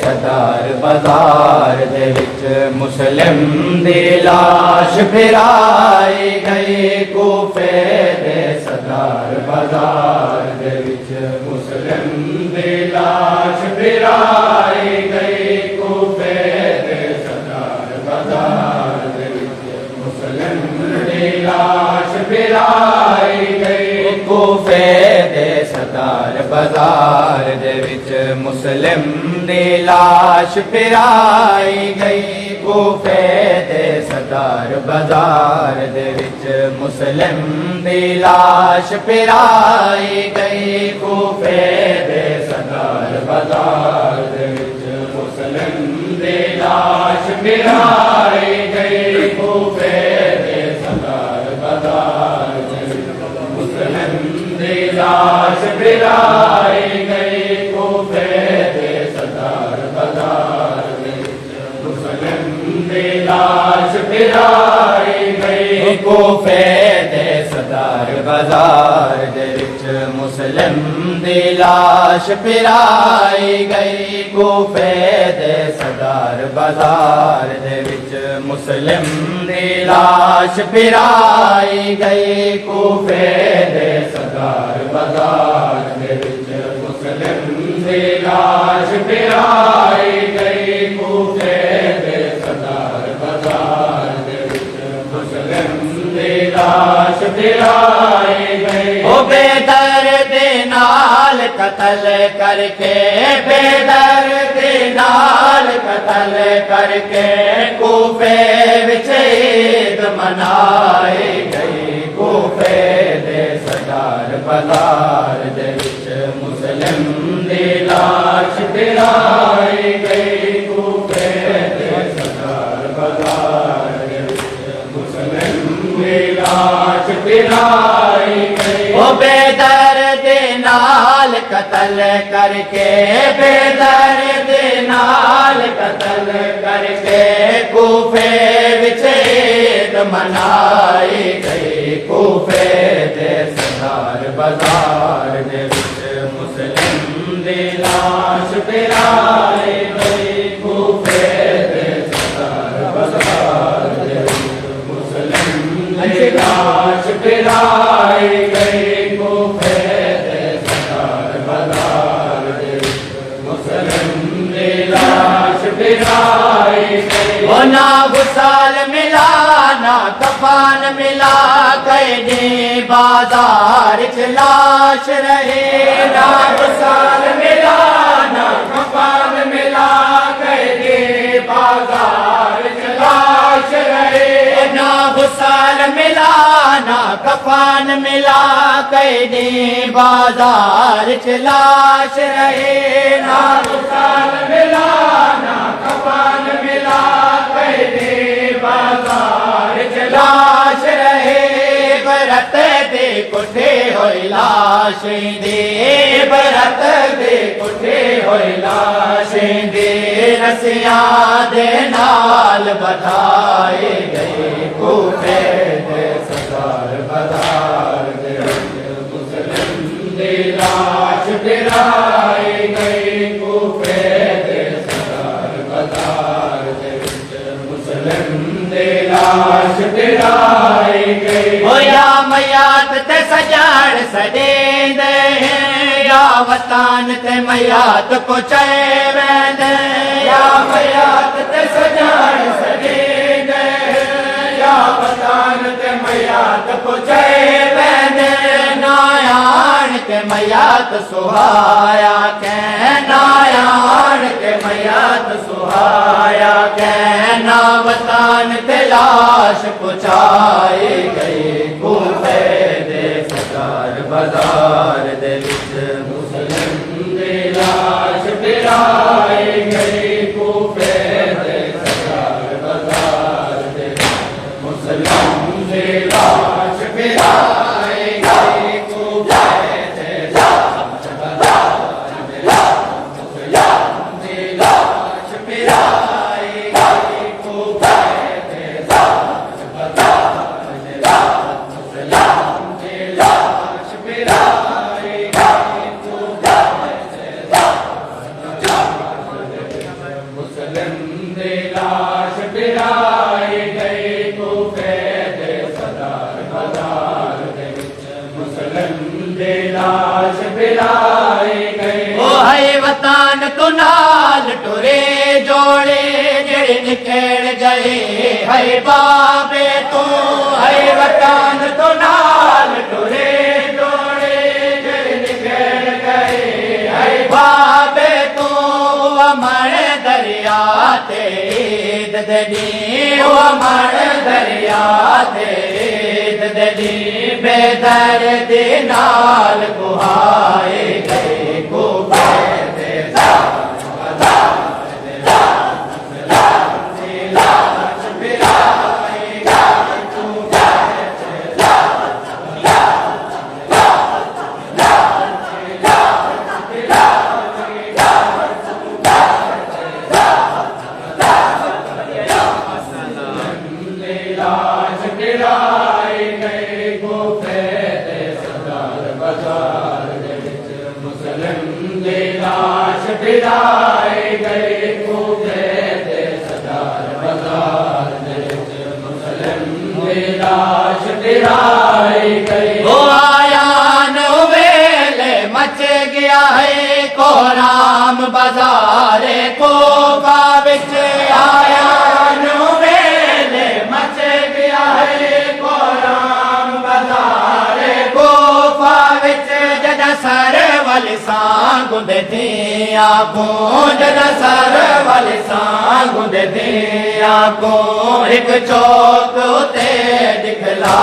सदार बाजार दे विच मुस्लिम दी लाश फिराई गई। कूफे दे सदार बाजार दे विच मुस्लिम दी लाश फिराई गई। कूफे दे सदार बाजार दे विच मुस्लिम दी लाश फिराई गई। कूफे दे सदार बाजार दे विच मुस्लिम दी लाश फिराई गई। कूफे दे सदार बाजार दे विच मुस्लिम दी लाश फिराई गई। कूफे दे सदार बाजार दे विच मुस्लिम दी लाश फिराई गई। कूफे दे सदार बाजार दे विच मुस्लिम दी लाश फिराई गई। कूफे दे सदार बाजार दे विच मुस्लिम दी लाश फिराई गई। कूफे दे सदार बाजार दे विच मुस्लिम दी लाश फिराई गई। कूफे दे सदार बाजार दे विच मुस्लिम दी लाश फिराई गई। कूफे दे सदार बाजार दे विच मुस्लिम दी लाश फिराई गई। कूफे दे सदार बाजार दे विच मुस्लिम दी लाश फिराई गई। ओ बेदर्द नाल कत्ल करके, बेदर्द नाल कत्ल करके कूफे विच ईद मनाई गई। कूफे दे सदार बाजार दे विच मुस्लिम दी लाश फिराई गई। कूफे दे सदार बाजार दे विच मुस्लिम दी लाश फिराई गई। ओ बेदर्द नाल कत्ल करके, बेदर्द नाल कत्ल करके कूफे विच ईद मनाई गई। कूफे दे सदार बाजार दे विच मुस्लिम दी लाश फिराई गई। कूफे दे सदार बाजार दे विच मुस्लिम दी लाश फिराई गई। कूफे दे सदार बाजार दे विच मुस्लिम दी लाश फिराई गई। ओ ना गुसाल मिला ना कफान मिला, कैदी बाजार च लाश रहे। ना गुसाल मिला ना कफान मिला, कैदी बाजार च लाश रहे। ना गुसाल मिला ना कफान मिला, कैदी बाजार च लाश रहे। ना गुसाल मिला ना कफान मिला, कैदी बाजार च लाश रहे। बरत दे कुठे होई लाशें दे, बरत दे कुठे होई लाशें दे। रस्सियां दे नाल बधाई गई। कूफे दे सदार बाजार दे विच मुस्लिम दी लाश फिराई गई। कूफे दे सदार बाजार दे विच मुस्लिम दी लाश फिराई गई। ओ या मयात ते सजाड़ सदेंदे, या वतान ते मयात को चैवेंदे। या मयात ते सजाड़ सदेंदे, या वतान ते मयात को चैवेंदे। नायान के मयात सुहाया कै, नायान के मयात सुहाया कै। ना वतान ते लाश पुछाई गई। कूफे दे सदार बाजार दे विच मुस्लिम दी लाश फिराई गई। कूफे दे सदार बाजार दे विच मुस्लिम दी लाश फिराई गई। कूफे दे सदार बाजार दे विच मुस्लिम दी लाश फिराई गई। कूफे दे सदार बाजार दे विच मुस्लिम दी लाश फिराई निकल गए है बाबे तू है वतन तो नाल टुरे ईद दे अमर दरिया ईद दे बेदर्द नाल गुहाए गए कुफर दे फिराए गए कूफे दे सदार बाजार मुस्लिम दी लाश फिराए गए वो आया वेले मच गया है कोराम बाजार कोफा विच आया वेले मच गया है कोराम बाजार कोफा विच जदा सर वाली सांग दे आंखों जदा सर वाली सांग दे आंखों एक चौक ते दिखला